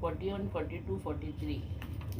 41, 42, 43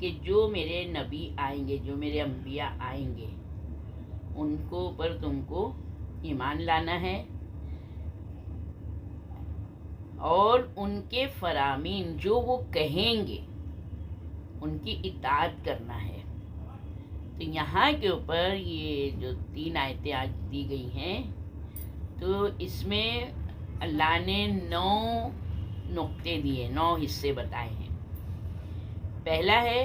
کہ جو میرے نبی آئیں گے، جو میرے انبیاء آئیں گے، ان کو پر تم کو ایمان لانا ہے اور ان کے فرامین جو وہ کہیں گے ان کی اطاعت کرنا ہے۔ تو یہاں کے اوپر یہ جو 3 آیتیں آج دی گئی ہیں، تو اس میں اللہ نے 9 نقطے دیے، 9 حصے بتائے ہیں۔ پہلا ہے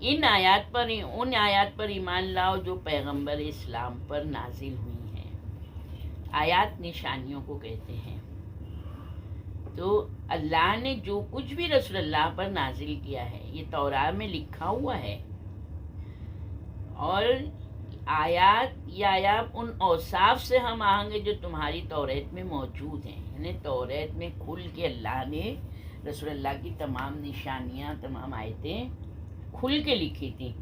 ان آیات پر ایمان لاؤ جو پیغمبر اسلام پر نازل ہوئی ہیں۔ آیات نشانیوں کو کہتے ہیں۔ تو اللہ نے جو کچھ بھی رسول اللہ پر نازل کیا ہے یہ تورات میں لکھا ہوا ہے، اور آیات یا ان اوصاف سے ہم آئیں گے جو تمہاری توریت میں موجود ہیں۔ یعنی توریت میں کھل کے اللہ نے رسول اللہ کی تمام نشانیاں، تمام آیتیں کھل کے لکھی تھیں،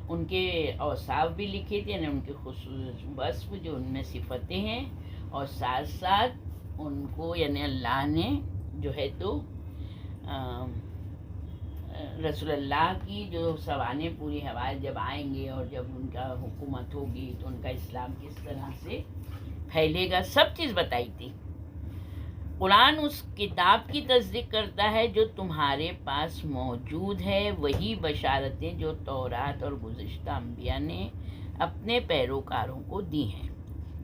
ان کے اوصاف بھی لکھے تھے، یعنی ان کے خصوص وصف جو ان میں صفتیں ہیں، اور ساتھ ساتھ ان کو یعنی اللہ نے جو ہے تو رسول اللہ کی جو سوانح پوری حوالے جب آئیں گے اور جب ان کا حکومت ہوگی تو ان کا اسلام کس طرح سے پھیلے گا، سب چیز بتائی تھی۔ قرآن اس کتاب کی تصدیق کرتا ہے جو تمہارے پاس موجود ہے، وہی بشارتیں جو تورات اور گزشتہ انبیاء نے اپنے پیروکاروں کو دی ہیں۔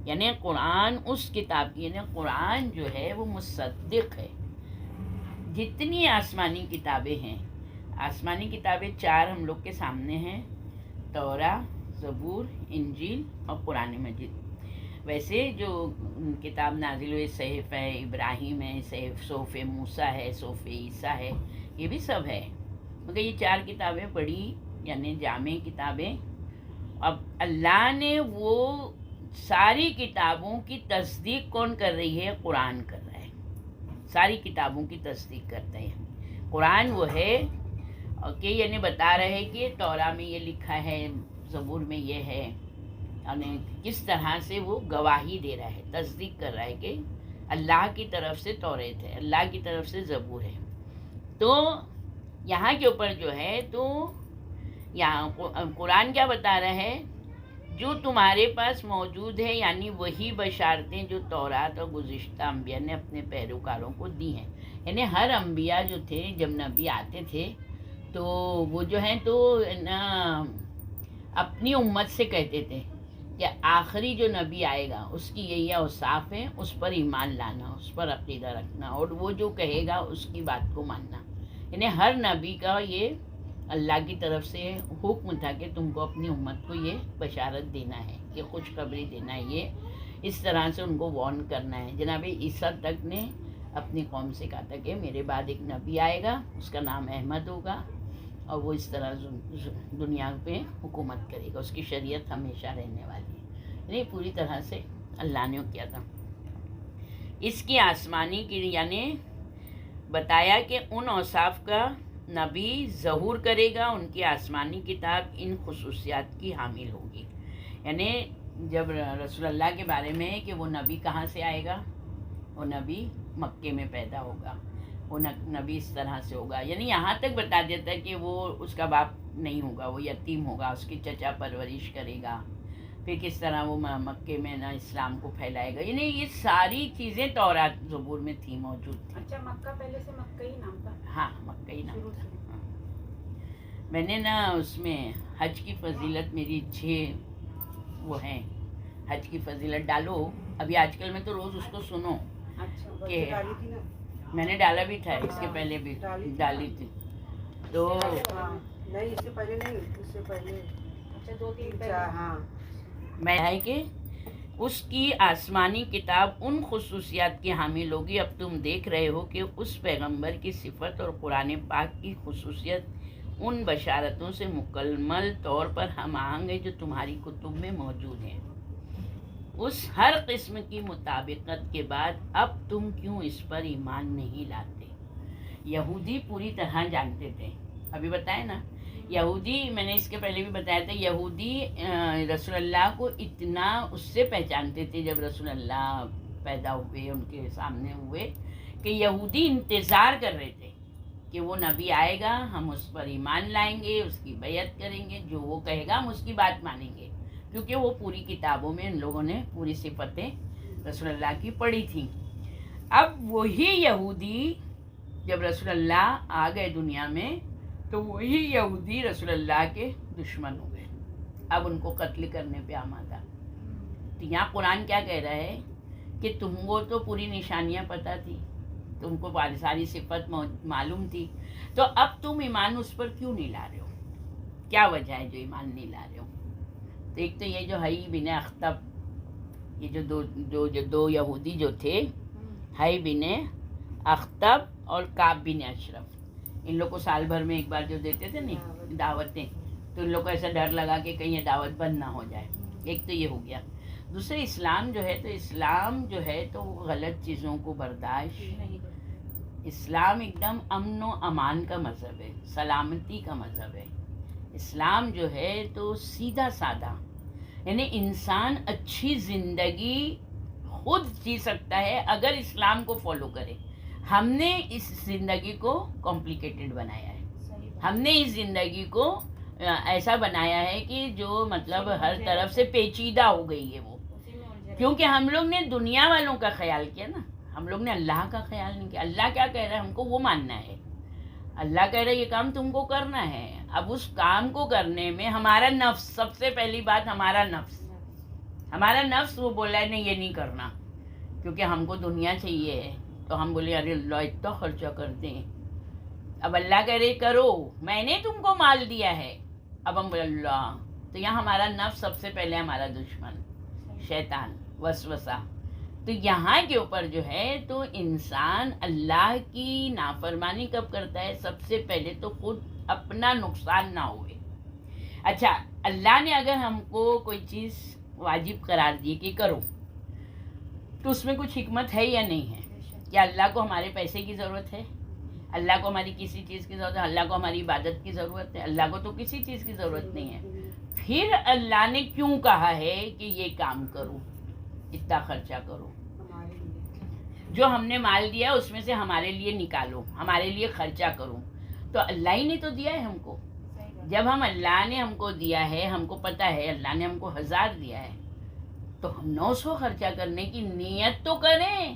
یعنی قرآن اس کتاب کی، یعنی قرآن جو ہے وہ مصدق ہے۔ جتنی آسمانی کتابیں ہیں، آسمانی کتابیں 4 ہم لوگ کے سامنے ہیں، تورات، زبور، انجیل اور قرآن مجید۔ ویسے جو کتاب نازل ہوئی، صحیف ہے ابراہیم ہے، صحیف موسیٰ ہے، صحیف عیسیٰ ہے، یہ بھی سب ہے، مگر یہ 4 کتابیں بڑی یعنی جامع کتابیں۔ اب اللہ نے وہ ساری کتابوں کی تصدیق کون کر رہی ہے؟ قرآن کر رہا ہے، ساری کتابوں کی تصدیق کرتے ہیں۔ قرآن وہ ہے کہ یعنی بتا رہے ہیں کہ تورات میں یہ لکھا ہے، زبور میں یہ ہے، یعنی کس طرح سے وہ گواہی دے رہا ہے، تصدیق کر رہا ہے کہ اللہ کی طرف سے توریت ہے، اللہ کی طرف سے زبور ہے۔ تو یہاں کے اوپر جو ہے تو یہاں قرآن کیا بتا رہا ہے؟ جو تمہارے پاس موجود ہے، یعنی وہی بشارتیں جو تورات اور گزشتہ انبیاء نے اپنے پیروکاروں کو دی ہیں۔ یعنی ہر انبیاء جو تھے، جب نبی آتے تھے تو وہ جو ہیں تو اپنی امت سے کہتے تھے کہ آخری جو نبی آئے گا اس کی یہی اوصاف ہیں، اس پر ایمان لانا، اس پر عقیدہ رکھنا، اور وہ جو کہے گا اس کی بات کو ماننا۔ یعنی ہر نبی کا یہ اللہ کی طرف سے حکم تھا کہ تم کو اپنی امت کو یہ بشارت دینا ہے، یہ خوشخبری دینا ہے، یہ اس طرح سے ان کو وارن کرنا ہے۔ جناب عیسیٰ تک نے اپنی قوم سے کہا تھا کہ میرے بعد ایک نبی آئے گا، اس کا نام احمد ہوگا، اور وہ اس طرح دنیا پہ حکومت کرے گا، اس کی شریعت ہمیشہ رہنے والی ہے۔ یعنی پوری طرح سے اللہ نے کیا تھا اس کی آسمانی کی، یعنی بتایا کہ ان اوصاف کا نبی ظہور کرے گا، ان کی آسمانی کتاب ان خصوصیات کی حامل ہوگی۔ یعنی جب رسول اللہ کے بارے میں ہے کہ وہ نبی کہاں سے آئے گا، وہ نبی مکے میں پیدا ہوگا، وہ نبی اس طرح سے ہوگا، یعنی یہاں تک بتا دیتا ہے کہ وہ اس کا باپ نہیں ہوگا، وہ یتیم ہوگا، اس کی چچا پرورش کرے گا، پھر کس طرح وہ مکے میں نا اسلام کو پھیلائے گا۔ یعنی یہ ساری چیزیں تورات زبور میں تھی، موجود تھی۔ اچھا، مکہ پہلے سے مکہ ہی نام تھا؟ ہاں، مکہ ہی نام تھا۔ ہاں، میں نے نا اس میں حج کی فضیلت میری 6 وہ ہیں، حج کی فضیلت ڈالو، ابھی آج کل میں تو روز اس کو سنو کہ میں نے ڈالا بھی تھا، اس کے پہلے بھی ڈالی تھی، تو نہیں اس سے پہلے نہیں، اس سے پہلے اچھا 2-3 پہلے، ہاں میں ہے کہ اس کی آسمانی کتاب ان خصوصیات کی حامل ہوگی۔ اب تم دیکھ رہے ہو کہ اس پیغمبر کی صفت اور قرآن پاک کی خصوصیت ان بشارتوں سے مکمل طور پر ہم آہنگ ہے جو تمہاری کتب میں موجود ہیں۔ اس ہر قسم کی مطابقت کے بعد اب تم کیوں اس پر ایمان نہیں لاتے؟ یہودی پوری طرح جانتے تھے، ابھی بتائے نا، یہودی میں نے اس کے پہلے بھی بتایا تھا، یہودی رسول اللہ کو اتنا اس سے پہچانتے تھے جب رسول اللہ پیدا ہوئے ان کے سامنے ہوئے، کہ یہودی انتظار کر رہے تھے کہ وہ نبی آئے گا، ہم اس پر ایمان لائیں گے، اس کی بیعت کریں گے، جو وہ کہے گا ہم اس کی بات مانیں گے، کیونکہ وہ پوری کتابوں میں ان لوگوں نے پوری صفتیں رسول اللہ کی پڑھی تھیں۔ اب وہی یہودی جب رسول اللہ آ گئے دنیا میں تو وہی یہودی رسول اللہ کے دشمن ہو گئے، اب ان کو قتل کرنے پہ آمادہ۔ تو یہاں قرآن کیا کہہ رہا ہے کہ تم کو تو پوری نشانیاں پتہ تھی، تم کو ساری صفت معلوم تھی، تو اب تم ایمان اس پر کیوں نہیں لا رہے ہو؟ کیا وجہ ہے جو ایمان نہیں لا رہے ہو؟ تو ایک تو یہ جو حی بن اخطب، یہ جو دو یہودی جو تھے، حی بن اخطب اور کعب بن اشرف، ان لوگ کو سال بھر میں ایک بار جو دیتے تھے نہیں دعوتیں، تو ان لوگ کو ایسا ڈر لگا کہ کہیں یہ دعوت بند نہ ہو جائے، ایک تو یہ ہو گیا۔ دوسرے اسلام جو ہے تو غلط چیزوں کو برداشت، اسلام ایک دم امن و امان کا مذہب ہے، سلامتی کا مذہب ہے۔ اسلام جو ہے تو سیدھا سادہ، یعنی انسان اچھی زندگی خود جی سکتا ہے اگر اسلام کو فالو کرے۔ ہم نے اس زندگی کو کمپلیکیٹڈ بنایا ہے، ہم نے اس زندگی کو ایسا بنایا ہے کہ جو مطلب ہر طرف سے پیچیدہ ہو گئی ہے وہ، کیونکہ ہم لوگ نے دنیا والوں کا خیال کیا نا، ہم لوگ نے اللہ کا خیال نہیں کیا۔ اللہ کیا کہہ رہا ہے ہم کو وہ ماننا ہے، اللہ کہہ رہا ہے یہ کام تم کو کرنا ہے۔ اب اس کام کو کرنے میں ہمارا نفس، سب سے پہلی بات ہمارا نفس وہ بولا ہے نہیں یہ نہیں کرنا، کیونکہ ہم کو دنیا چاہیے ہے، تو ہم بولے ارے اللہ اتنا خرچہ کر دیں، اب اللہ کہہ رہے کرو، میں نے تم کو مال دیا ہے، اب ہم بولے اللہ، تو یہاں ہمارا نفس سب سے پہلے ہمارا دشمن، شیطان، وسوسہ۔ تو یہاں کے اوپر جو ہے تو انسان اللہ کی نافرمانی کب کرتا ہے؟ سب سے پہلے تو خود اپنا نقصان نہ ہوئے۔ اچھا، اللہ نے اگر ہم کو کوئی چیز واجب قرار دی کہ کرو، تو اس میں کچھ حکمت ہے یا نہیں ہے؟ کیا اللہ کو ہمارے پیسے کی ضرورت ہے؟ اللہ کو ہماری کسی چیز کی ضرورت ہے؟ اللہ کو ہماری عبادت کی ضرورت ہے؟ اللہ کو تو کسی چیز کی ضرورت نہیں ہے۔ پھر اللہ نے کیوں کہا ہے کہ یہ کام کرو، اتنا خرچہ کرو؟ جو ہم نے مال دیا اس میں سے ہمارے لیے نکالو، ہمارے لیے خرچہ کرو، تو اللہ ہی نے تو دیا ہے ہم کو۔ جب اللہ نے ہم کو دیا ہے، ہم کو پتہ ہے اللہ نے ہم کو 1000 دیا ہے، تو ہم 900 خرچہ کرنے کی نیت تو کریں۔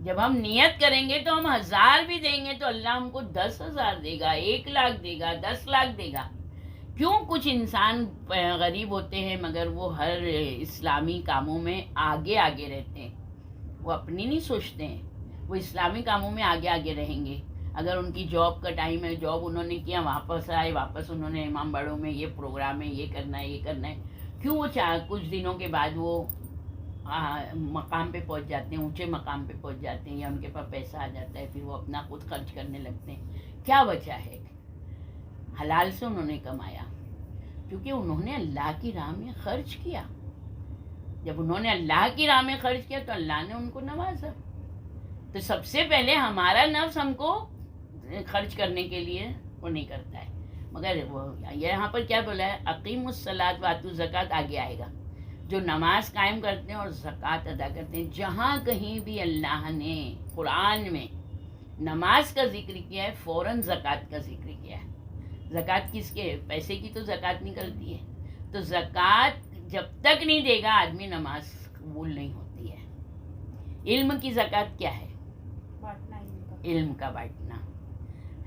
جب ہم نیت کریں گے تو ہم 1000 بھی دیں گے تو اللہ ہم کو 10,000 دے گا، 1,00,000 دے گا، 10,00,000 دے گا۔ کیوں کچھ انسان غریب ہوتے ہیں مگر وہ ہر اسلامی کاموں میں آگے رہتے ہیں، وہ اپنی نہیں سوچتے ہیں، وہ اسلامی کاموں میں آگے رہیں گے۔ اگر ان کی جاب کا ٹائم ہے، جاب انہوں نے کیا، واپس آئے، واپس انہوں نے امام باڑوں میں یہ پروگرام ہے، یہ کرنا ہے، کیوں وہ کچھ دنوں کے بعد وہ مقام پہ پہنچ جاتے ہیں، اونچے مقام پہ پہنچ جاتے ہیں، یا ان کے پاس پیسہ آ جاتا ہے، پھر وہ اپنا خود خرچ کرنے لگتے ہیں۔ کیا وجہ ہے؟ حلال سے انہوں نے کمایا، کیونکہ انہوں نے اللہ کی راہ میں خرچ کیا۔ جب انہوں نے اللہ کی راہ میں خرچ کیا تو اللہ نے ان کو نوازا۔ تو سب سے پہلے ہمارا نفس ہم کو خرچ کرنے کے لیے وہ نہیں کرتا ہے، مگر وہ یہاں پر کیا بولا ہے، اقیم الصلاۃ وآتوا الزکوٰۃ، آگے آئے گا، جو نماز قائم کرتے ہیں اور زکوٰۃ ادا کرتے ہیں۔ جہاں کہیں بھی اللہ نے قرآن میں نماز کا ذکر کیا ہے فوراً زکوٰۃ کا ذکر کیا ہے۔ زکوٰۃ کس کے؟ پیسے کی تو زکوٰۃ نکلتی ہے، تو زکوٰۃ جب تک نہیں دے گا آدمی نماز قبول نہیں ہوتی ہے۔ علم کی زکوٰۃ کیا ہے؟ علم کا بانٹنا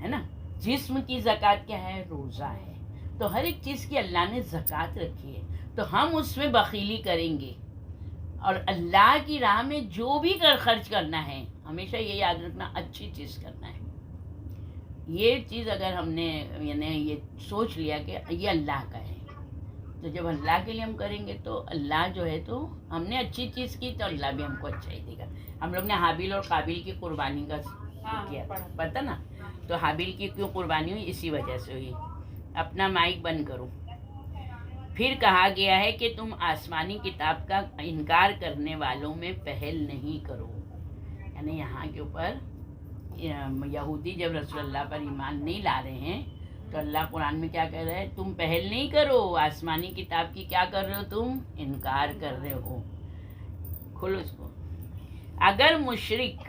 ہے نا۔ جسم کی زکوٰۃ کیا ہے؟ روزہ ہے۔ تو ہر ایک چیز کی اللہ نے زکوٰۃ رکھی ہے، تو ہم اس میں بخیلی کریں گے، اور اللہ کی راہ میں جو بھی خرچ کرنا ہے ہمیشہ یہ یاد رکھنا اچھی چیز کرنا ہے۔ یہ چیز اگر ہم نے یعنی یہ سوچ لیا کہ یہ اللہ کا ہے، تو جب اللہ کے لیے ہم کریں گے تو اللہ جو ہے تو ہم نے اچھی چیز کی تو اللہ بھی ہم کو اچھا ہی دے گا۔ ہم لوگ نے حابیل اور قابیل کی قربانی کا کیا، پتہ نا؟ تو حابیل کی کیوں قربانی ہوئی؟ اسی وجہ سے ہوئی۔ اپنا مائک بند کرو۔ پھر کہا گیا ہے کہ تم آسمانی کتاب کا انکار کرنے والوں میں پہل نہیں کرو، یعنی یہاں کے اوپر یہودی جب رسول اللہ پر ایمان نہیں لا رہے ہیں تو اللہ قرآن میں کیا کہہ رہا ہے؟ تم پہل نہیں کرو، آسمانی کتاب کی کیا کر رہے ہو؟ تم انکار کر رہے ہو۔ کھولو اس کو۔ اگر مشرک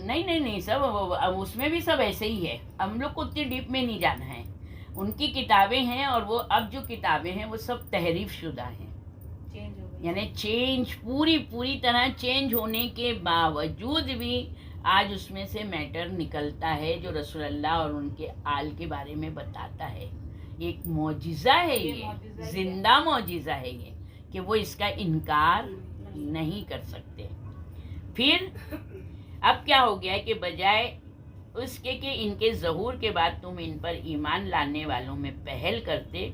نہیں سب اب اس میں بھی سب ایسے ہی ہے. ہم لوگ کو اتنی ڈیپ میں نہیں جانا ہے. ان کی کتابیں ہیں اور وہ اب جو کتابیں ہیں وہ سب تحریف شدہ ہیں، چینج ہو گئی. یعنی چینج پوری طرح چینج ہونے کے باوجود بھی آج اس میں سے میٹر نکلتا ہے جو رسول اللہ اور ان کے آل کے بارے میں بتاتا ہے. ایک معجزہ ہے، یہ زندہ معجزہ ہے یہ، کہ وہ اس کا انکار نہیں کر سکتے. پھر اب کیا ہو گیا کہ بجائے اس کے کہ ان کے ظہور کے بعد تم ان پر ایمان لانے والوں میں پہل کرتے،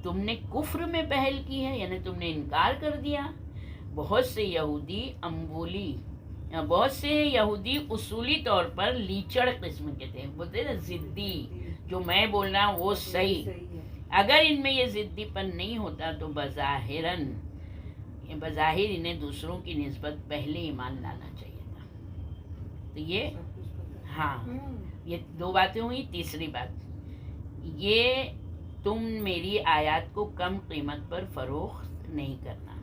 تم نے کفر میں پہل کی ہے، یعنی تم نے انکار کر دیا. بہت سے یہودی اصولی طور پر لیچڑ قسم کے تھے، بولتے نا ضدی، جو میں بول رہا ہوں وہ صحیح. اگر ان میں یہ ضدی پن نہیں ہوتا تو بظاہر انہیں دوسروں کی نسبت پہلے ایمان لانا چاہیے تھا. تو یہ ہاں، یہ دو باتیں ہوئی. تیسری بات یہ، تم میری آیات کو کم قیمت پر فروخت نہیں کرنا،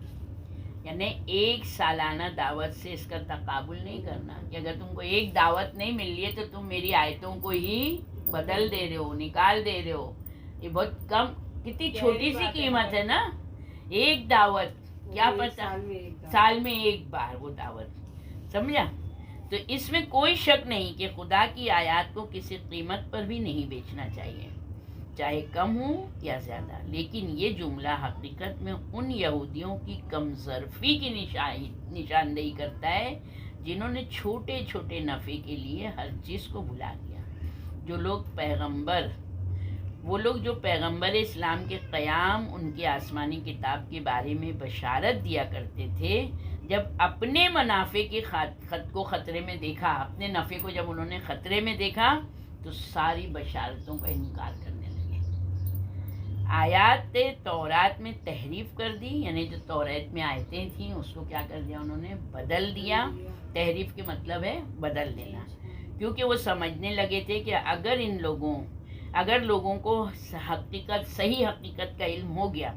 یعنی ایک سالانہ دعوت سے اس کا تقابل نہیں کرنا کہ اگر تم کو ایک دعوت نہیں مل رہی ہے تو تم میری آیتوں کو ہی بدل دے رہے ہو، نکال دے رہے ہو. یہ بہت کم، کتنی چھوٹی سی قیمت ہے نا. ایک دعوت، کیا پتہ سال میں ایک بار وہ دعوت، سمجھا؟ تو اس میں کوئی شک نہیں کہ خدا کی آیات کو کسی قیمت پر بھی نہیں بیچنا چاہیے، چاہے کم ہو یا زیادہ. لیکن یہ جملہ حقیقت میں ان یہودیوں کی کم ظرفی کی نشاندہی کرتا ہے جنہوں نے چھوٹے چھوٹے نفع کے لیے ہر چیز کو بھلا دیا. وہ لوگ جو پیغمبر اسلام کے قیام، ان کی آسمانی کتاب کے بارے میں بشارت دیا کرتے تھے، جب اپنے منافع کے خط کو خطرے میں دیکھا، اپنے نفع کو جب انہوں نے خطرے میں دیکھا تو ساری بشارتوں کا انکار کرنے لگے. آیات تورات میں تحریف کر دی، یعنی جو تورات میں آیتیں تھیں اس کو کیا کر دیا انہوں نے، بدل دیا. تحریف کے مطلب ہے بدل دینا، کیونکہ وہ سمجھنے لگے تھے کہ اگر لوگوں کو صحیح حقیقت کا علم ہو گیا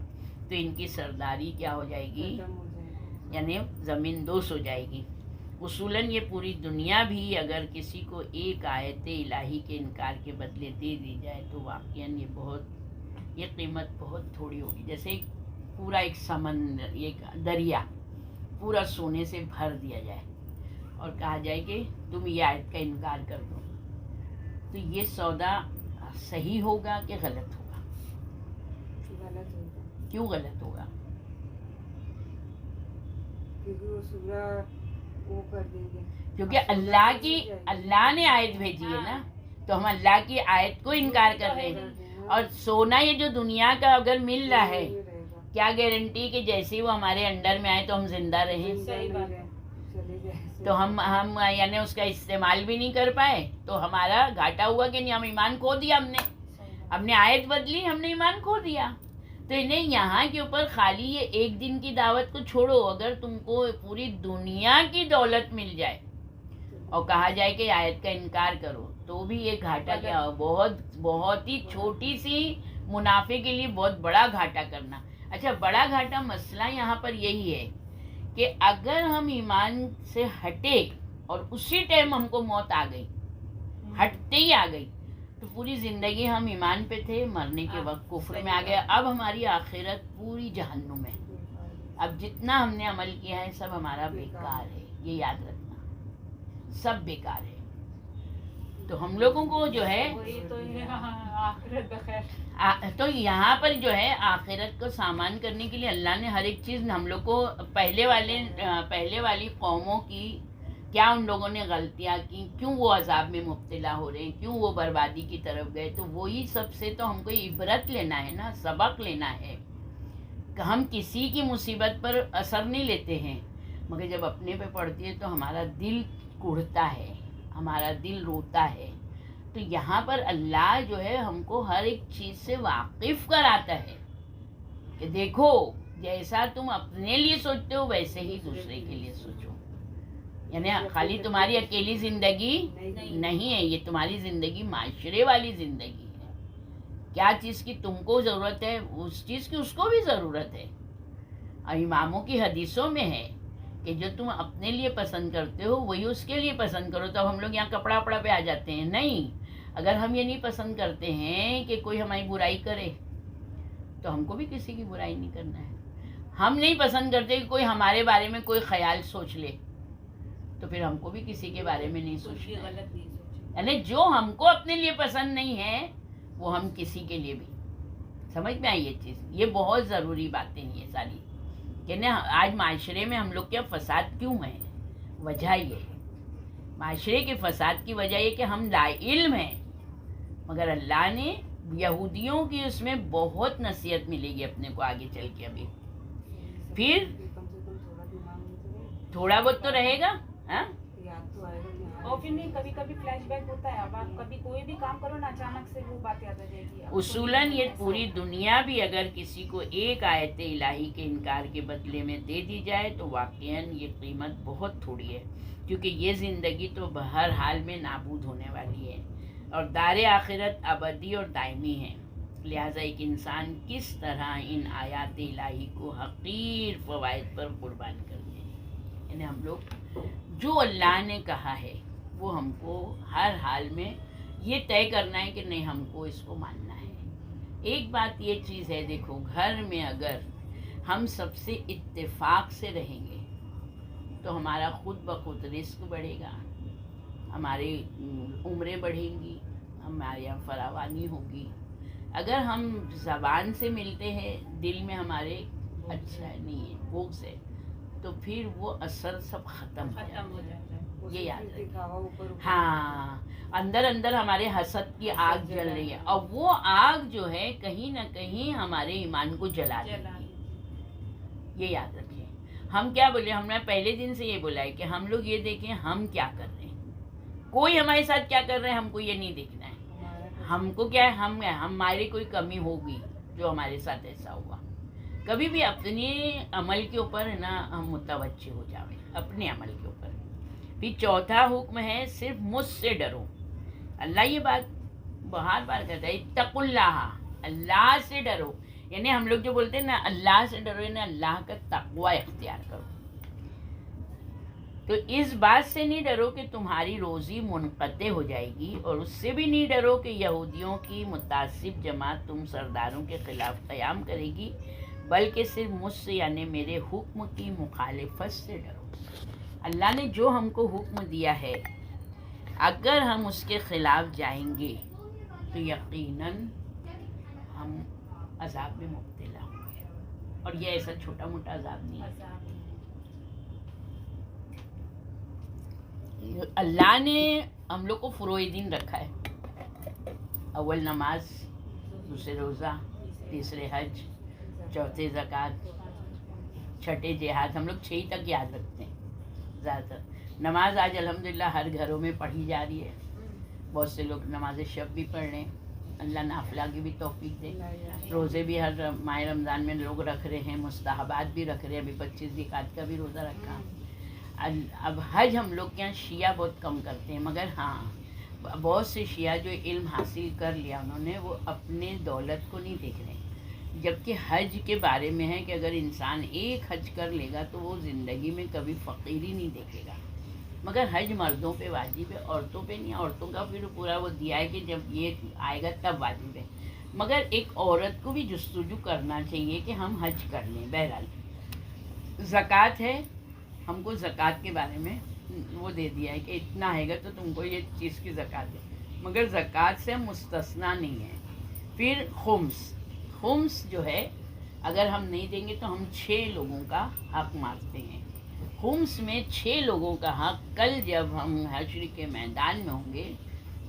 تو ان کی سرداری کیا ہو جائے گی، یعنی زمین دوز ہو جائے گی. اصولاً یہ پوری دنیا بھی اگر کسی کو ایک آیت الہی کے انکار کے بدلے دے دی جائے تو واقعاً یہ قیمت بہت تھوڑی ہوگی. جیسے پورا ایک سمندر، ایک دریا پورا سونے سے بھر دیا جائے اور کہا جائے کہ تم یہ آیت کا انکار کر دو، تو یہ سودا صحیح ہوگا کہ غلط ہوگا؟ کیوں غلط ہوگا؟ کیونکہ اللہ نے آیت بھیجی ہے نا، تو ہم اللہ کی آیت کو انکار کر رہے ہیں. اور سونا یہ جو دنیا کا اگر مل رہا ہے، کیا گارنٹی کہ جیسے وہ ہمارے انڈر میں آئے تو ہم زندہ رہیں؟ تو ہم یعنی اس کا استعمال بھی نہیں کر پائے تو ہمارا گھاٹا ہوا کہ نہیں؟ ہم ایمان کھو دیا، ہم نے آیت بدلی، ہم نے ایمان کھو دیا. تو انہیں یہاں کے اوپر خالی یہ ایک دن کی دعوت کو چھوڑو، اگر تم کو پوری دنیا کی دولت مل جائے اور کہا جائے کہ آیت کا انکار کرو تو بھی یہ گھاٹا کیا ہو، بہت ہی چھوٹی سی منافع کے لیے بہت بڑا گھاٹا کرنا. اچھا، بڑا گھاٹا مسئلہ یہاں پر یہی ہے کہ اگر ہم ایمان سے ہٹے اور اسی ٹائم ہم کو موت آ گئی، ہٹتے ہی آ گئی، تو پوری زندگی ہم ایمان پہ تھے، مرنے کے وقت کفر میں آ گیا. اب ہماری آخرت پوری جہنم ہے. اب جتنا ہم نے عمل کیا ہے سب ہمارا بیکار ہے، یہ یاد رکھنا، سب بیکار ہے. تو ہم لوگوں کو جو ہے تو یہاں پر جو ہے آخرت کو سامان کرنے کے لیے اللہ نے ہر ایک چیز ہم لوگ کو، پہلے والی قوموں کی کیا ان لوگوں نے غلطیاں کی، کیوں وہ عذاب میں مبتلا ہو رہے ہیں، کیوں وہ بربادی کی طرف گئے، تو وہی سب سے تو ہم کو عبرت لینا ہے نا، سبق لینا ہے. کہ ہم کسی کی مصیبت پر اثر نہیں لیتے ہیں، مگر جب اپنے پہ پڑتی ہے تو ہمارا دل کوڑھتا ہے، ہمارا دل روتا ہے. تو یہاں پر اللہ جو ہے ہم کو ہر ایک چیز سے واقف کراتا ہے کہ دیکھو جیسا تم اپنے لیے سوچتے ہو ویسے ہی دوسرے کے لیے سوچو. یعنی خالی تمہاری اکیلی زندگی نہیں ہے، یہ تمہاری زندگی معاشرے والی زندگی ہے. کیا چیز کی تم کو ضرورت ہے اس چیز کی اس کو بھی ضرورت ہے. اور اماموں کی حدیثوں میں ہے کہ جو تم اپنے لیے پسند کرتے ہو وہی اس کے لیے پسند کرو. تو اب ہم لوگ یہاں کپڑا وپڑا پہ آ جاتے ہیں. نہیں, اگر ہم یہ نہیں پسند کرتے ہیں کہ کوئی ہماری برائی کرے تو ہم کو بھی کسی کی برائی نہیں کرنا ہے. ہم نہیں پسند کرتے کہ کوئی ہمارے بارے میں کوئی خیال سوچ لے تو پھر ہم کو بھی کسی کے بارے میں نہیں سوچنا ہے. یعنی جو ہم کو اپنے لیے پسند نہیں ہے وہ ہم کسی کے لیے بھی. سمجھ میں آئی یہ چیز؟ یہ بہت ضروری باتیں ہیں یہ ساری. کہ نا آج معاشرے میں ہم لوگ کیا فساد کیوں ہے؟ وجہ یہ ہے. معاشرے کے فساد کی وجہ یہ کہ ہم لا علم ہیں. مگر اللہ نے یہودیوں کی اس میں بہت نصیحت ملے گی اپنے کو آگے چل کے. ابھی پھر تھوڑا بہت تو رہے گا. ہاں, اور پھر نہیں کبھی کبھی فلیش بیک ہوتا ہے. اب آپ کبھی کوئی بھی کام کرو نا اچانک سے وہ بات یاد آ جائے گی. اصولاً یہ پوری دنیا بھی اگر کسی کو ایک آیت الہی کے انکار کے بدلے میں دے دی جائے تو واقعاً یہ قیمت بہت تھوڑی ہے, کیونکہ یہ زندگی تو بہر حال میں نابود ہونے والی ہے اور دار آخرت ابدی اور دائمی ہے. لہٰذا ایک انسان کس طرح ان آیات الہی کو حقیر فوائد پر قربان کر دے. یعنی ہم لوگ جو اللہ نے کہا ہے وہ ہم کو ہر حال میں یہ طے کرنا ہے کہ نہیں, ہم کو اس کو ماننا ہے. ایک بات یہ چیز ہے, دیکھو گھر میں اگر ہم سب سے اتفاق سے رہیں گے تو ہمارا خود بخود رزق بڑھے گا, ہماری عمریں بڑھیں گی, ہمارے یہاں فراوانی ہوگی. اگر ہم زبان سے ملتے ہیں دل میں ہمارے اچھا نہیں ہے, بغض ہے, تو پھر وہ اثر سب ختم ہو جاتا ہے. یہ یاد رکھیں. ہاں, اندر اندر ہمارے حسد کی آگ جل رہی ہے اور وہ آگ جو ہے کہیں نہ کہیں ہمارے ایمان کو جلا دے گی. یہ یاد رکھیں. ہم کیا بولے, ہم نے پہلے دن سے یہ بولا ہے کہ ہم لوگ یہ دیکھیں ہم کیا کر رہے ہیں, کوئی ہمارے ساتھ کیا کر رہے ہیں ہم کو یہ نہیں دیکھنا ہے. ہم کو کیا ہے, ہماری کوئی کمی ہوگی جو ہمارے ساتھ ایسا ہوا. کبھی بھی اپنے عمل کے اوپر ہے نا ہم متوجہ ہو جاویں, اپنے عمل کے اوپر. پھر چوتھا حکم ہے صرف مجھ سے ڈرو. اللہ یہ بات بہت بار کہتا ہے اتقوا اللہ, اللہ سے ڈرو. یعنی ہم لوگ جو بولتے ہیں نا اللہ سے ڈرو, یعنی اللہ کا تقوی اختیار کرو. تو اس بات سے نہیں ڈرو کہ تمہاری روزی منقطع ہو جائے گی, اور اس سے بھی نہیں ڈرو کہ یہودیوں کی متعصب جماعت تم سرداروں کے خلاف قیام کرے گی, بلکہ صرف مجھ سے یعنی میرے حکم کی مخالفت سے ڈرو. اللہ نے جو ہم کو حکم دیا ہے اگر ہم اس کے خلاف جائیں گے تو یقیناً ہم عذاب میں مبتلا ہوں گے. اور یہ ایسا چھوٹا موٹا عذاب نہیں ہے. اللہ نے ہم لوگ کو فروع دین رکھا ہے. اول نماز, دوسرے روزہ, تیسرے حج, چوتھے زکوٰۃ, چھٹے جہاد. ہم لوگ 6 تک یاد رکھتے ہیں زیادہ تر. نماز آج الحمدللہ ہر گھروں میں پڑھی جا رہی ہے. بہت سے لوگ نماز شب بھی پڑھ رہے ہیں, اللہ نافلہ کی بھی توفیق دے. روزے بھی ہر ماہ رمضان میں لوگ رکھ رہے ہیں, مستحبات بھی رکھ رہے ہیں. ابھی 25 ذوالقعدہ کا بھی روزہ رکھا. اب حج ہم لوگ کے یہاں شیعہ بہت کم کرتے ہیں, مگر ہاں بہت سے شیعہ جو علم حاصل کر لیا انہوں نے, وہ اپنے دولت کو نہیں دیکھ رہے. جبکہ حج کے بارے میں ہے کہ اگر انسان ایک حج کر لے گا تو وہ زندگی میں کبھی فقیری نہیں دیکھے گا. مگر حج مردوں پہ واجب ہے, عورتوں پہ نہیں. عورتوں کا پھر پورا وہ دیا ہے کہ جب یہ آئے گا تب واجب ہے. مگر ایک عورت کو بھی جستجو کرنا چاہیے کہ ہم حج کر لیں. بہرحال زکوٰۃ ہے, ہم کو زکوٰۃ کے بارے میں وہ دے دیا ہے کہ اتنا آئے گا تو تم کو یہ چیز کی زکوٰۃ ہے, مگر زکوٰۃ سے مستثنا نہیں ہے. پھر خمس جو ہے اگر ہم نہیں دیں گے تو ہم 6 لوگوں کا حق مانگتے ہیں. خمس میں 6 لوگوں کا حق کل جب ہم حشر کے میدان میں ہوں گے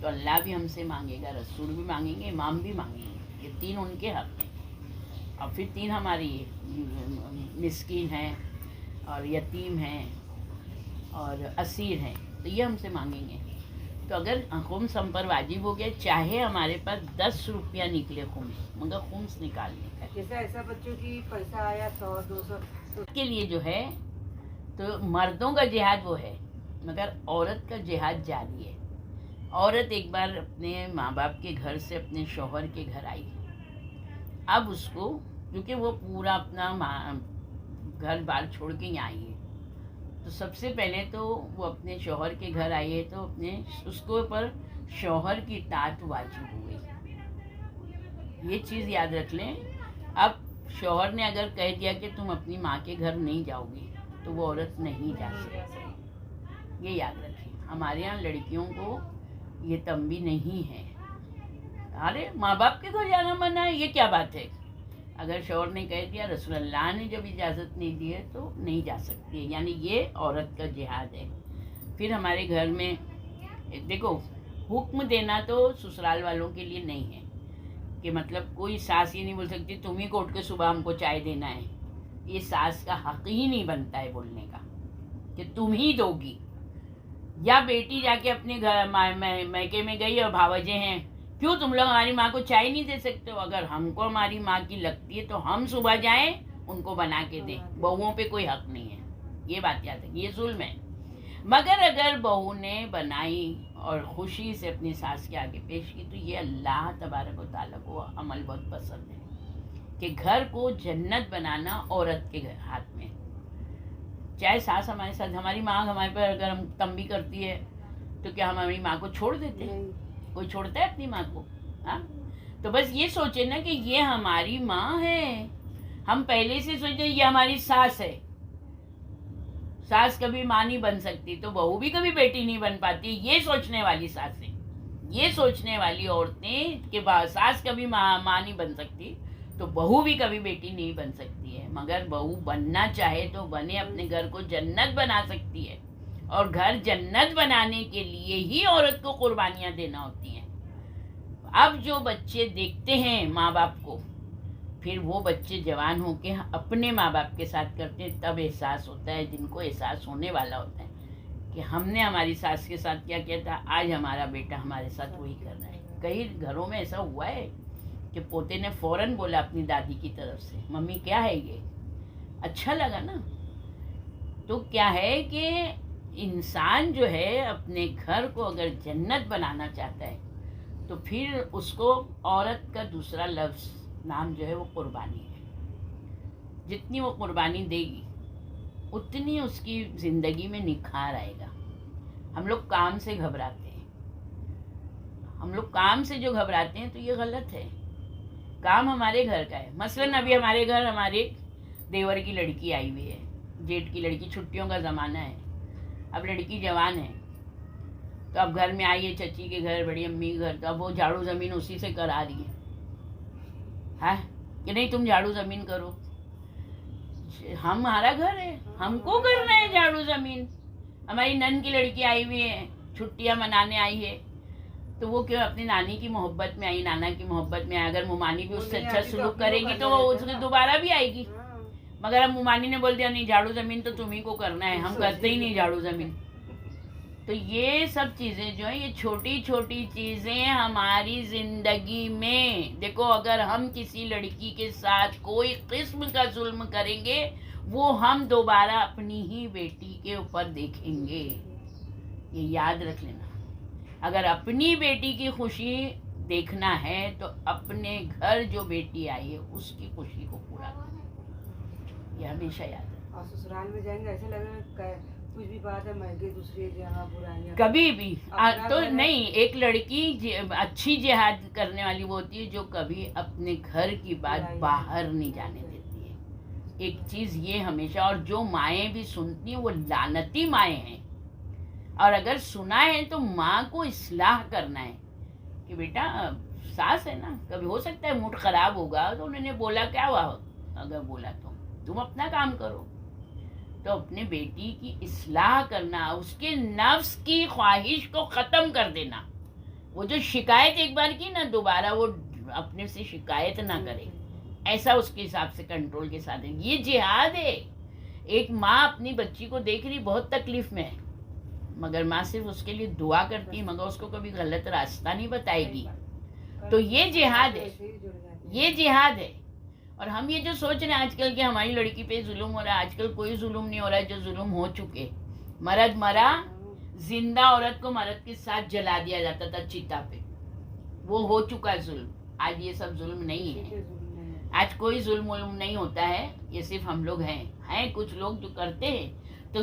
تو اللہ بھی ہم سے مانگے گا, رسول بھی مانگیں گے, امام بھی مانگیں گے. یہ 3 ان کے حق ہیں. اور پھر 3 ہماری مسکین ہیں اور یتیم ہیں اور اسیر ہیں, تو یہ ہم سے مانگیں گے. تو اگر خمس ہم پر واجب ہو گیا, چاہے ہمارے پاس 10 روپیہ نکلے خمس, مگر خمس نکالنے کا. جیسے ایسا بچوں کی پیسہ آیا 100-200 کے لیے جو ہے تو مردوں کا جہاد وہ ہے, مگر عورت کا جہاد جاری ہے. عورت ایک بار اپنے ماں باپ کے گھر سے اپنے شوہر کے گھر آئی. اب اس کو کیونکہ وہ پورا اپنا گھر بار چھوڑ کے یہاں آئی ہے, تو سب سے پہلے تو وہ اپنے شوہر کے گھر آئی ہے تو اپنے اس کو پر شوہر کی اطاعت واجب ہو گئی. یہ چیز یاد رکھ لیں. اب شوہر نے اگر کہہ دیا کہ تم اپنی ماں کے گھر نہیں جاؤ گی تو وہ عورت نہیں جا سکتی. یہ یاد رکھیں. ہمارے یہاں لڑکیوں کو یہ تنبیہ نہیں ہے. ارے ماں باپ کے گھر جانا منع ہے، یہ کیا بات ہے؟ اگر شوہر نے کہہ دیا، رسول اللہ نے جب اجازت نہیں دی ہے تو نہیں جا سکتی ہے. یعنی یہ عورت کا جہاد ہے. پھر ہمارے گھر میں دیکھو، حکم دینا تو سسرال والوں کے لیے نہیں ہے کہ مطلب کوئی ساس یہ نہیں بول سکتی تم ہی کو اٹھ کے صبح ہم کو چائے دینا ہے. یہ ساس کا حق ہی نہیں بنتا ہے بولنے کا کہ تم ہی دو گی. یا بیٹی جا کے اپنے گھر میکے میں گئی اور بھاوجے ہیں، کیوں تم لوگ ہماری ماں کو چائے نہیں دے سکتے ہو؟ اگر ہم کو ہماری ماں کی لگتی ہے تو ہم صبح جائیں ان کو بنا کے دیں. بہوؤں پہ کوئی حق نہیں ہے. یہ بات یاد ہے، یہ ظلم ہے. مگر اگر بہو نے بنائی اور خوشی سے اپنی ساس کے آگے پیش کی تو یہ اللہ تبارک و تعالیٰ کو عمل بہت پسند ہے کہ گھر کو جنت بنانا عورت کے ہاتھ میں. چاہے ساس ہمارے ساتھ، ہماری ماں ہمارے پر اگر ہم تنبیہ کرتی ہے تو کیا ہم ہماری ماں کو چھوڑ دیتے ہیں؟ کوئی چھوڑتا ہے اپنی ماں کو؟ ہاں. تو بس یہ سوچے نا کہ یہ ہماری ماں ہے. ہم پہلے سے سوچے یہ ہماری ساس ہے. ساس کبھی ماں نہیں بن سکتی تو بہو بھی کبھی بیٹی نہیں بن پاتی. یہ سوچنے والی ساسیں، یہ سوچنے والی عورتیں کہ ساس کبھی ماں نہیں بن سکتی تو بہو بھی کبھی بیٹی نہیں بن سکتی ہے. مگر بہو بننا چاہے تو بنے، اپنے گھر کو جنت بنا سکتی ہے. اور گھر جنت بنانے کے لیے ہی عورت کو قربانیاں دینا ہوتی ہیں. اب جو بچے دیکھتے ہیں ماں باپ کو، پھر وہ بچے جوان ہو کے اپنے ماں باپ کے ساتھ کرتے ہیں، تب احساس ہوتا ہے، جن کو احساس ہونے والا ہوتا ہے کہ ہم نے ہماری ساس کے ساتھ کیا کیا تھا، آج ہمارا بیٹا ہمارے ساتھ وہی کر رہا ہے. کئی گھروں میں ایسا ہوا ہے کہ پوتے نے فوراً بولا اپنی دادی کی طرف سے، ممی کیا ہے یہ؟ اچھا لگا نا. تو کیا ہے کہ انسان جو ہے اپنے گھر کو اگر جنت بنانا چاہتا ہے تو پھر اس کو عورت کا دوسرا لفظ نام جو ہے وہ قربانی ہے. جتنی وہ قربانی دے گی اتنی اس کی زندگی میں نکھار آئے گا. ہم لوگ کام سے گھبراتے ہیں. ہم لوگ کام سے جو گھبراتے ہیں تو یہ غلط ہے. کام ہمارے گھر کا ہے. مثلاً ابھی ہمارے گھر ہمارے دیور کی لڑکی آئی ہوئی ہے، جیٹ کی لڑکی. چھٹیوں کا زمانہ ہے، اب لڑکی جوان ہے تو اب گھر میں آئی ہے چچی کے گھر، بڑی امی کے گھر، تو اب وہ جھاڑو زمین اسی سے کرا رہی ہے. ہاں کہ نہیں تم جھاڑو زمین کرو. ہمارا گھر ہے، ہم کو کرنا ہے جھاڑو زمین. ہماری نن کی لڑکی آئی ہوئی ہے، چھٹیاں منانے آئی ہے تو وہ کیوں اپنی نانی کی محبت میں آئی، نانا کی محبت میں آئی. اگر ممانی بھی اس سے اچھا سلوک کرے گی تو وہ اس میں دوبارہ بھی آئے گی. مگر اب ممانی نے بول دیا نہیں جھاڑو زمین تو تم ہی کو کرنا ہے، ہم کرتے ہی نہیں جھاڑو زمین. تو یہ سب چیزیں جو ہیں، یہ چھوٹی چھوٹی چیزیں ہماری زندگی میں دیکھو. اگر ہم کسی لڑکی کے ساتھ کوئی قسم کا ظلم کریں گے وہ ہم دوبارہ اپنی ہی بیٹی کے اوپر دیکھیں گے. یہ یاد رکھ لینا. اگر اپنی بیٹی کی خوشی دیکھنا ہے تو اپنے گھر جو بیٹی آئی ہے اس کی خوشی کو پورا کرنا. یہ ہمیشہ یاد ہے. اور سسرال میں جائیں گے ایسے لگے گا کچھ بھی بات ہے مہنگی دوسری جگہ برائیاں کبھی بھی تو نہیں. ایک لڑکی اچھی جہاد کرنے والی وہ ہوتی ہے جو کبھی اپنے گھر کی بات باہر نہیں جانے دیتی ہے. ایک چیز یہ ہمیشہ. اور جو مائیں بھی سنتی ہیں وہ لعنتی مائیں ہیں. اور اگر سنا ہے تو ماں کو اصلاح کرنا ہے کہ بیٹا ساس ہے نا، کبھی ہو سکتا ہے موڈ خراب ہوگا تو انہوں نے بولا کیا ہوا، اگر بولا تو تم اپنا کام کرو. تو اپنے بیٹی کی اصلاح کرنا، اس کے نفس کی خواہش کو ختم کر دینا. وہ جو شکایت ایک بار کی نا دوبارہ وہ اپنے سے شکایت نہ کرے، ایسا اس کے حساب سے کنٹرول کے ساتھ ہے. یہ جہاد ہے. ایک ماں اپنی بچی کو دیکھ رہی بہت تکلیف میں ہے مگر ماں صرف اس کے لیے دعا کرتی ہے مگر اس کو کبھی غلط راستہ نہیں بتائے گی. تو یہ جہاد ہے، یہ جہاد ہے. اور ہم یہ جو سوچ رہے ہیں آج کل کہ ہماری لڑکی پہ ظلم ہو رہا ہے، آج کل کوئی ظلم نہیں ہو رہا ہے. جو ظلم ہو چکے، مرد مرا، زندہ عورت کو مرد کے ساتھ جلا دیا جاتا تھا چتا پہ، وہ ہو چکا ظلم. آج یہ سب ظلم نہیں ہے. آج کوئی ظلم نہیں ہوتا ہے. یہ صرف ہم لوگ ہیں کچھ لوگ جو کرتے ہیں تو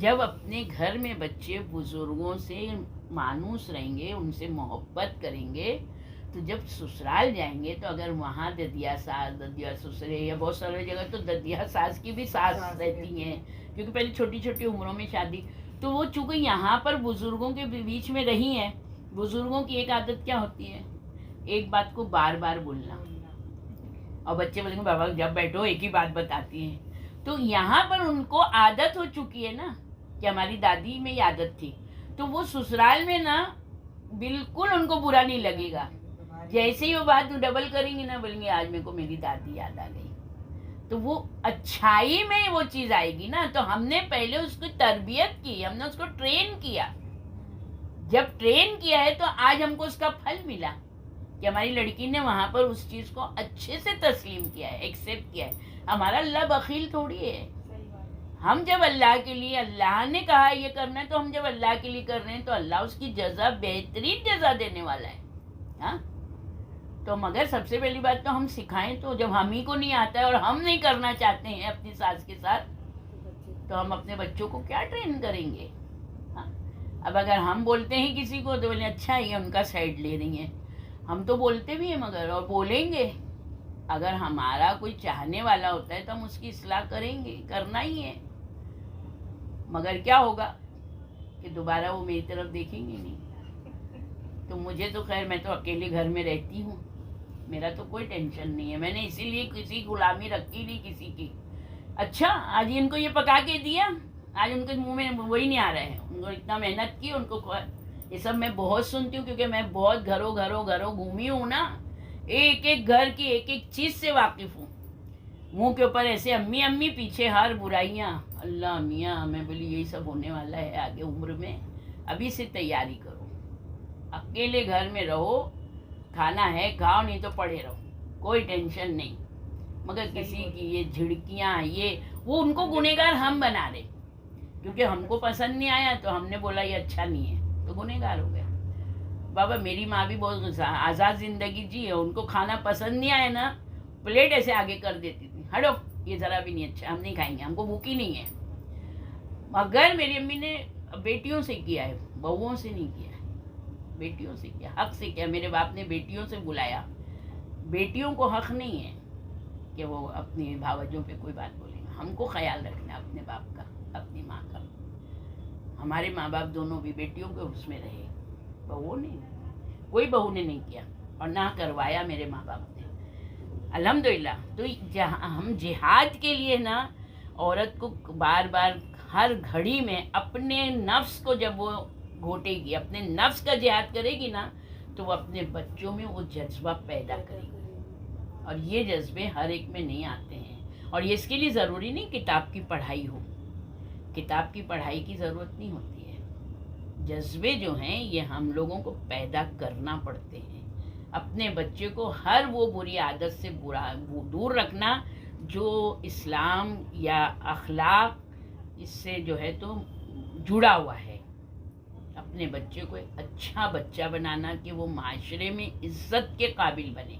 جب اپنے گھر میں بچے بزرگوں سے مانوس رہیں گے، ان سے محبت کریں گے، تو جب سسرال جائیں گے تو اگر وہاں ددیا ساس، ددیا سسرے، یا بہت ساری جگہ تو ددیا ساس کی بھی ساس رہتی ہیں، کیونکہ پہلے چھوٹی چھوٹی عمروں میں شادی، تو وہ چونکہ یہاں پر بزرگوں کے بیچ میں رہی ہیں. بزرگوں کی ایک عادت کیا ہوتی ہے؟ ایک بات کو بار بار بولنا. اور بچے بولیں گے بابا جب بیٹھو ایک ہی بات بتاتی ہیں. تو یہاں پر ان کو عادت ہو چکی ہے نا، کہ ہماری دادی میں یہ عادت تھی، تو وہ سسرال میں نا بالکل ان کو برا نہیں لگے گا. جیسے ہی وہ بات ڈبل کریں گی نا، بولیں گے آج میرے کو میری دادی یاد آ گئی. تو وہ اچھائی میں وہ چیز آئے گی نا. تو ہم نے پہلے اس کی تربیت کی، ہم نے اس کو ٹرین کیا. جب ٹرین کیا ہے تو آج ہم کو اس کا پھل ملا کہ ہماری لڑکی نے وہاں پر اس چیز کو اچھے سے تسلیم کیا ہے، ایکسیپٹ کیا ہے. ہمارا اللہ بخیل تھوڑی ہے. ہم جب اللہ کے لیے، اللہ نے کہا یہ کرنا ہے تو ہم جب اللہ کے لیے کر رہے ہیں تو اللہ اس کی جزا، بہترین جزا دینے والا ہے. ہاں، تو مگر سب سے پہلی بات تو ہم سکھائیں. تو جب ہم ہی کو نہیں آتا ہے اور ہم نہیں کرنا چاہتے ہیں اپنی ساس کے ساتھ، تو ہم اپنے بچوں کو کیا ٹرین کریں گے؟ ہاں، اب اگر ہم بولتے ہیں کسی کو تو بولیں اچھا یہ ان کا سائڈ لے رہی ہیں. ہم تو بولتے بھی ہیں مگر، اور بولیں گے. اگر ہمارا کوئی چاہنے والا ہوتا ہے تو ہم اس کی اصلاح کریں گے، کرنا ہی ہے. مگر کیا ہوگا کہ دوبارہ وہ میری طرف دیکھیں گے نہیں. تو مجھے تو خیر، میں تو اکیلے گھر میں رہتی ہوں، میرا تو کوئی ٹینشن نہیں ہے. میں نے اسی لیے کسی غلامی رکھی نہیں کسی کی. اچھا آج ان کو یہ پکا کے دیا، آج ان کے منہ میں وہی نہیں آ رہا ہے. ان کو اتنا محنت کی، ان کو یہ سب میں بہت سنتی ہوں کیونکہ میں بہت گھروں گھومی ہوں نا. ایک ایک گھر کی ایک ایک چیز سے واقف ہوں. منہ کے اوپر ایسے امی امی، پیچھے ہر برائیاں. اللہ میاں، میں بولی یہی سب ہونے والا ہے آگے عمر میں، ابھی سے تیاری کرو. اکیلے گھر میں رہو، کھانا ہے کھاؤ، نہیں تو پڑے رہو، کوئی ٹینشن نہیں. مگر کسی کی یہ جھڑکیاں، یہ وہ ان کو گنہگار ہم بنا رہے، کیونکہ ہم کو پسند نہیں آیا تو ہم نے بولا یہ اچھا نہیں ہے تو گنہگار ہو گیا. بابا میری ماں بھی بہت آزاد زندگی جی ہے، ان کو کھانا پسند نہیں آیا نا، پلیٹ ایسے آگے کر دیتی تھی، ہٹو یہ ذرا بھی نہیں اچھا، ہم نہیں کھائیں گے، ہم کو بھوک ہی نہیں ہے. مگر میری امی نے بیٹیوں سے کیا ہے، بہوؤں سے نہیں کیا ہے، بیٹیوں سے کیا، حق سے کیا. میرے باپ نے بیٹیوں سے بلایا. بیٹیوں کو حق نہیں ہے کہ وہ اپنی بھاوجوں پہ کوئی بات بولیں. ہم کو خیال رکھنا اپنے باپ کا، اپنی ماں کا. ہمارے ماں باپ دونوں بھی بیٹیوں کے اس میں رہے، بہو نے، کوئی بہو نے نہیں کیا اور نہ کروایا میرے ماں باپ نے، الحمدللہ. تو ہم جہاد کے لیے نا، عورت کو بار بار ہر گھڑی میں اپنے نفس کو جب وہ گھوٹے گی، اپنے نفس کا جہاد کرے گی نا، تو وہ اپنے بچوں میں وہ جذبہ پیدا کرے گی. اور یہ جذبے ہر ایک میں نہیں آتے ہیں. اور یہ اس کے لیے ضروری نہیں کتاب کی پڑھائی ہو، کتاب کی پڑھائی کی ضرورت نہیں ہوتی ہے. جذبے جو ہیں یہ ہم لوگوں کو پیدا کرنا پڑتے ہیں. اپنے بچے کو ہر وہ بری عادت سے دور رکھنا جو اسلام یا اخلاق اس سے جو ہے تو جڑا ہوا ہے. اپنے بچے کو ایک اچھا بچہ بنانا کہ وہ معاشرے میں عزت کے قابل بنے.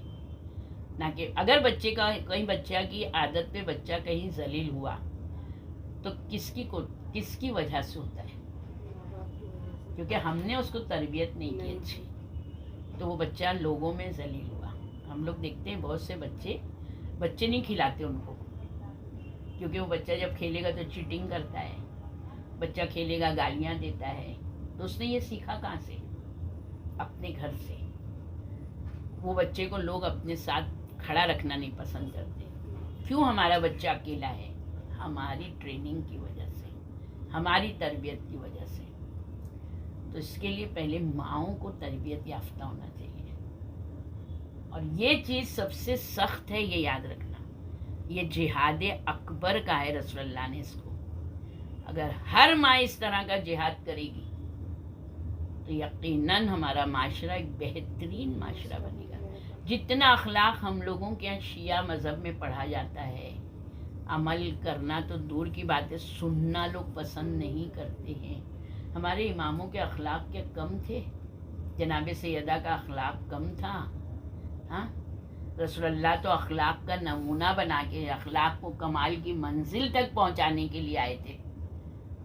نہ کہ اگر بچے کا کہیں بچہ کی عادت پہ بچہ کہیں ذلیل ہوا تو کس کی وجہ سے ہوتا ہے؟ کیونکہ ہم نے اس کو تربیت نہیں کی اچھی، تو وہ بچہ لوگوں میں ذلیل ہوا. ہم لوگ دیکھتے ہیں بہت سے بچے نہیں کھلاتے ان کو، کیونکہ وہ بچہ جب کھیلے گا تو چیٹنگ کرتا ہے، بچہ کھیلے گا گالیاں دیتا ہے. تو اس نے یہ سیکھا کہاں سے؟ اپنے گھر سے. وہ بچے کو لوگ اپنے ساتھ کھڑا رکھنا نہیں پسند کرتے. کیوں ہمارا بچہ اکیلا ہے؟ ہماری ٹریننگ کی وجہ سے، ہماری تربیت کی وجہ سے. تو اس کے لیے پہلے ماؤں کو تربیت یافتہ ہونا چاہیے. اور یہ چیز سب سے سخت ہے، یہ یاد رکھنا. یہ جہاد اکبر کا ہے، رسول اللہ نے اس کو. اگر ہر ماں اس طرح کا جہاد کرے گی تو یقیناً ہمارا معاشرہ ایک بہترین معاشرہ بنے گا. جتنا اخلاق ہم لوگوں کے یہاں شیعہ مذہب میں پڑھا جاتا ہے، عمل کرنا تو دور کی بات ہے، سننا لوگ پسند نہیں کرتے ہیں. ہمارے اماموں کے اخلاق کیا کم تھے؟ جناب سیدہ کا اخلاق کم تھا؟ ہاں، رسول اللہ تو اخلاق کا نمونہ بنا کے اخلاق کو کمال کی منزل تک پہنچانے کے لیے آئے تھے.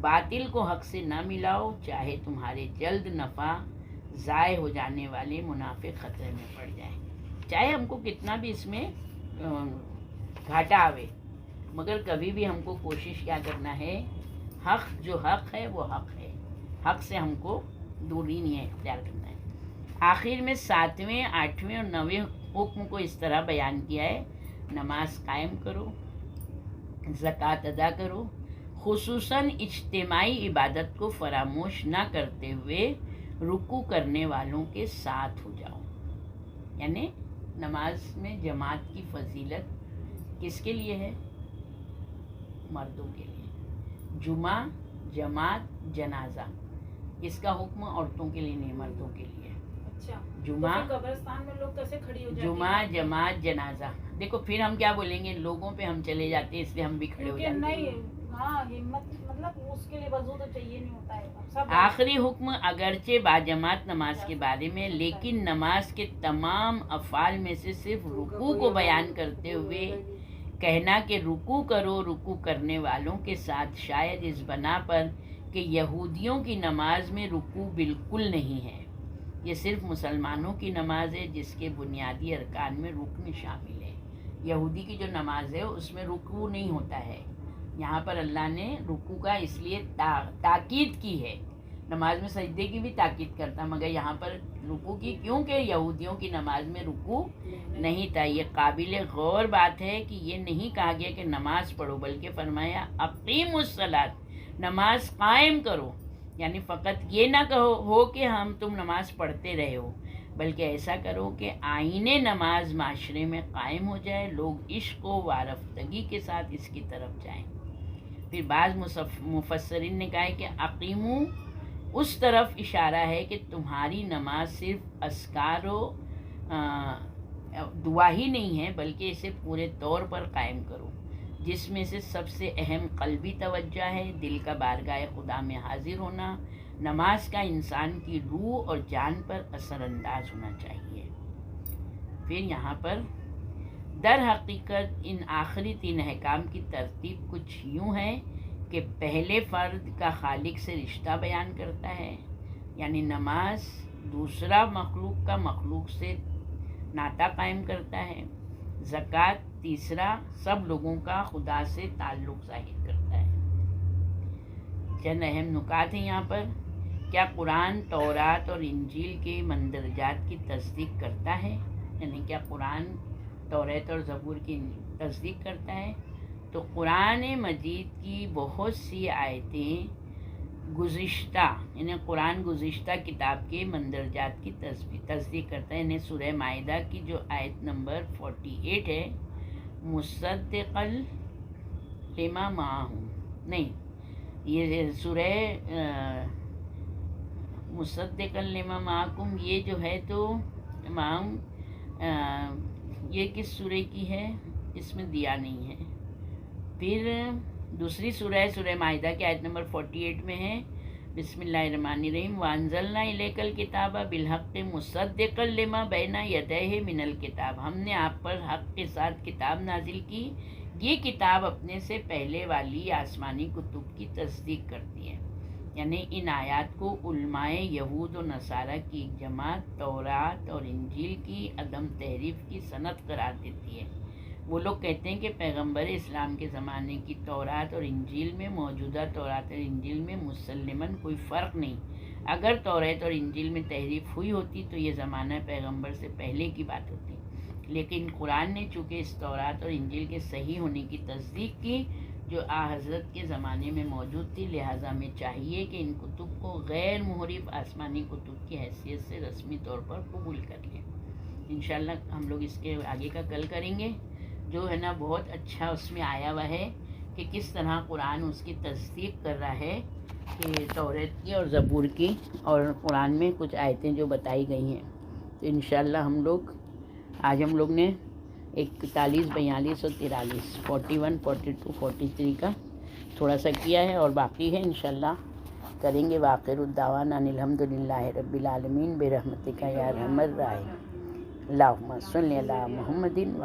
باطل کو حق سے نہ ملاؤ چاہے تمہارے جلد نفع ضائع ہو جانے والے منافق خطرے میں پڑ جائیں. چاہے ہم کو کتنا بھی اس میں گھاٹا آوے مگر کبھی بھی ہم کو کوشش کیا کرنا ہے, حق جو حق ہے وہ حق ہے, حق سے ہم کو دوری نہیں اختیار کرنا ہے. آخر میں 7ویں 8ویں اور 9ویں حکم کو اس طرح بیان کیا ہے, نماز قائم کرو, زکوٰۃ ادا کرو, خصوصاً اجتماعی عبادت کو فراموش نہ کرتے ہوئے رکوع کرنے والوں کے ساتھ ہو جاؤ. یعنی نماز میں جماعت کی فضیلت کس کے لیے ہے؟ مردوں کے لیے. جمعہ, جماعت, جنازہ, اس کا حکم عورتوں کے لیے نہیں, مردوں کے لیے. اچھا, جمعہ, قبرستان میں لوگ کیسے کھڑی ہو جاتی ہیں؟ جمعہ, جماعت, جنازہ. دیکھو پھر ہم کیا بولیں گے, لوگوں پہ ہم چلے جاتے ہیں اس لیے ہم بھی کھڑے ہو جاتے ہیں. نہیں, ہاں ہمت, مطلب اس کے لیے وضو تو چاہیے نہیں ہوتا ہے. آخری حکم اگرچہ باجماعت نماز کے بارے میں, لیکن نماز کے تمام افعال میں سے صرف رکوع کو بیان کرتے ہوئے کہنا کہ رکوع کرو رکوع کرنے والوں کے ساتھ, شاید اس بنا پر کہ یہودیوں کی نماز میں رکوع بالکل نہیں ہے. یہ صرف مسلمانوں کی نماز ہے جس کے بنیادی ارکان میں رکن شامل ہے. یہودی کی جو نماز ہے اس میں رکوع نہیں ہوتا ہے. یہاں پر اللہ نے رکوع کا اس لیے تاکید کی ہے, نماز میں سجدے کی بھی تاکید کرتا مگر یہاں پر رکوع کی, کیونکہ یہودیوں کی نماز میں رکوع نہیں تھا. یہ قابل غور بات ہے کہ یہ نہیں کہا گیا کہ نماز پڑھو, بلکہ فرمایا اقیموا الصلاۃ, نماز قائم کرو. یعنی فقط یہ نہ کہو ہو کہ ہم تم نماز پڑھتے رہے ہو, بلکہ ایسا کرو کہ آئین نماز معاشرے میں قائم ہو جائے, لوگ عشق و وارفتگی کے ساتھ اس کی طرف جائیں. پھر بعض مفسرین نے کہا ہے کہ اقیمو اس طرف اشارہ ہے کہ تمہاری نماز صرف اذکار و دعا ہی نہیں ہے بلکہ اسے پورے طور پر قائم کرو, جس میں سے سب سے اہم قلبی توجہ ہے, دل کا بارگاہ خدا میں حاضر ہونا. نماز کا انسان کی روح اور جان پر اثر انداز ہونا چاہیے. پھر یہاں پر در حقیقت ان آخری 3 احکام کی ترتیب کچھ یوں ہے کہ پہلے فرد کا خالق سے رشتہ بیان کرتا ہے, یعنی نماز. دوسرا مخلوق کا مخلوق سے ناطہ قائم کرتا ہے. زکوٰۃ تیسرا سب لوگوں کا خدا سے تعلق ظاہر کرتا ہے. چند اہم نکات ہیں یہاں پر. کیا قرآن تورات اور انجیل کے مندرجات کی تصدیق کرتا ہے؟ یعنی کیا قرآن تورات اور زبور کی تصدیق کرتا ہے؟ تو قرآن مجید کی بہت سی آیتیں گزشتہ, یعنی قرآن گزشتہ کتاب کے مندرجات کی تصدیق کرتا ہے. یعنی سورہ مائدہ کی جو آیت نمبر 48 ہے, مصدقا لما معہم, نہیں, یہ سورہ مصدقا لما معکم, یہ جو ہے تو امام یہ کس سورہ کی ہے اس میں دیا نہیں ہے. پھر دوسری سورہ ہے سورہ مائدہ کی آیت نمبر 48 میں ہے, بسم اللہ الرحمن الرحیم, وانزلنا الیک الکتاب بالحق مصدقا لما بین یدیہ من الکتاب, ہم نے آپ پر حق کے ساتھ کتاب نازل کی, یہ کتاب اپنے سے پہلے والی آسمانی کتب کی تصدیق کرتی ہے. یعنی ان آیات کو علماء یہود و نصارہ کی ایک جماعت تورات اور انجیل کی عدم تحریف کی سند قرار دیتی ہے. وہ لوگ کہتے ہیں کہ پیغمبر اسلام کے زمانے کی تورات اور انجیل میں, موجودہ تورات اور انجیل میں مسلماً کوئی فرق نہیں. اگر تورات اور انجیل میں تحریف ہوئی ہوتی تو یہ زمانہ پیغمبر سے پہلے کی بات ہوتی, لیکن قرآن نے چونکہ اس تورات اور انجیل کے صحیح ہونے کی تصدیق کی جو حضرت کے زمانے میں موجود تھی, لہٰذا ہمیں چاہیے کہ ان کتب کو غیر محرف آسمانی کتب کی حیثیت سے رسمی طور پر قبول کر لیں. انشاءاللہ ہم لوگ اس کے آگے کا کل کریں گے. جو ہے نا بہت اچھا اس میں آیا ہوا ہے کہ کس طرح قرآن اس کی تصدیق کر رہا ہے کہ تورات کی اور زبور کی, اور قرآن میں کچھ آیتیں جو بتائی گئی ہیں. تو انشاءاللہ آج ہم لوگ نے 41, 42 اور 43, 41, 42, 43 کا تھوڑا سا کیا ہے اور باقی ہے انشاءاللہ کریں گے. وآخر الدعوانا ان الحمدللہ رب العالمین برحمتک یا ارحم الراحمین. اللہم صلی علی محمد و